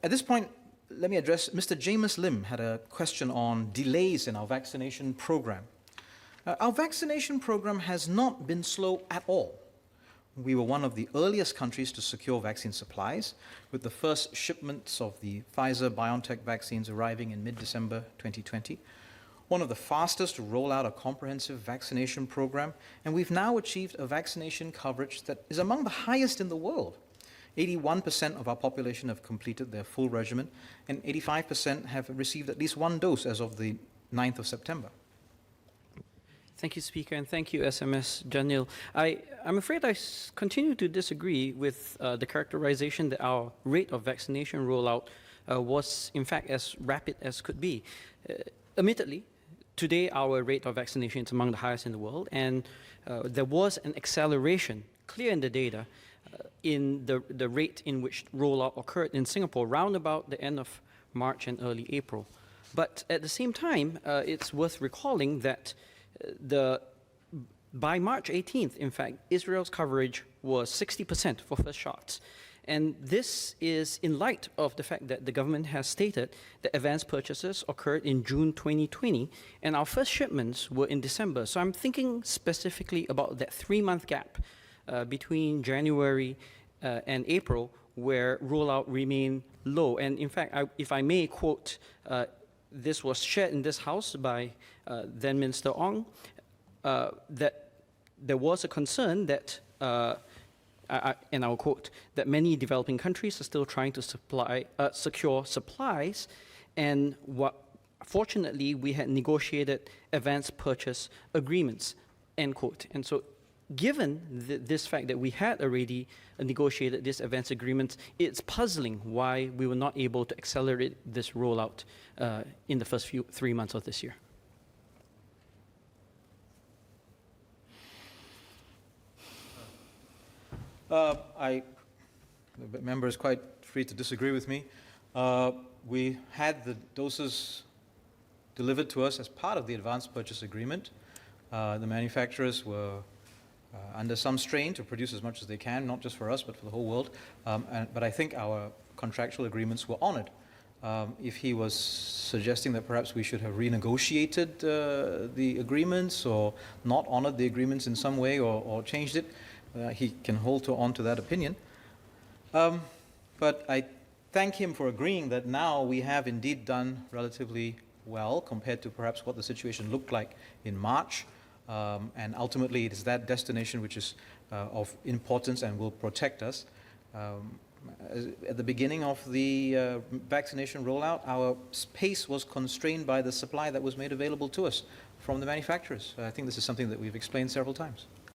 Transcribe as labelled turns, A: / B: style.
A: At this point, let me address Mr. James Lim had a question on delays in our vaccination program. Our vaccination program has not been slow at all. We were one of the earliest countries to secure vaccine supplies, with the first shipments of the Pfizer-BioNTech vaccines arriving in mid-December 2020. One of the fastest to roll out a comprehensive vaccination program, and we've now achieved a vaccination coverage that is among the highest in the world. 81% of our population have completed their full regimen, and 85% have received at least one dose as of the 9th of September.
B: Thank you, Speaker, and thank you, SMS Janil. I'm afraid I continue to disagree with the characterization that our rate of vaccination rollout was, in fact, as rapid as could be. Admittedly, today our rate of vaccination is among the highest in the world, and there was an acceleration, clear in the data, in the rate in which rollout occurred in Singapore, round about the end of March and early April. But at the same time, it's worth recalling that by March 18th, in fact, Israel's coverage was 60% for first shots. And this is in light of the fact that the government has stated that advance purchases occurred in June 2020, and our first shipments were in December. So I'm thinking specifically about that 3-month gap between January and April, where rollout remained low. And in fact, if I may quote, this was shared in this House by then Minister Ong, that there was a concern that, and I'll quote, that many developing countries are still trying to secure supplies, and fortunately we had negotiated advance purchase agreements, end quote. And so given this fact that we had already negotiated this advance agreement, it's puzzling why we were not able to accelerate this rollout in the first 3 months of this year.
A: The member is quite free to disagree with me. We had the doses delivered to us as part of the advance purchase agreement. The manufacturers were under some strain to produce as much as they can, not just for us, but for the whole world. But I think our contractual agreements were honored. If he was suggesting that perhaps we should have renegotiated the agreements or not honored the agreements in some way or changed it, he can hold on to that opinion. But I thank him for agreeing that now we have indeed done relatively well compared to perhaps what the situation looked like in March. And ultimately, it is that destination which is of importance and will protect us. At the beginning of the vaccination rollout, our pace was constrained by the supply that was made available to us from the manufacturers. I think this is something that we've explained several times.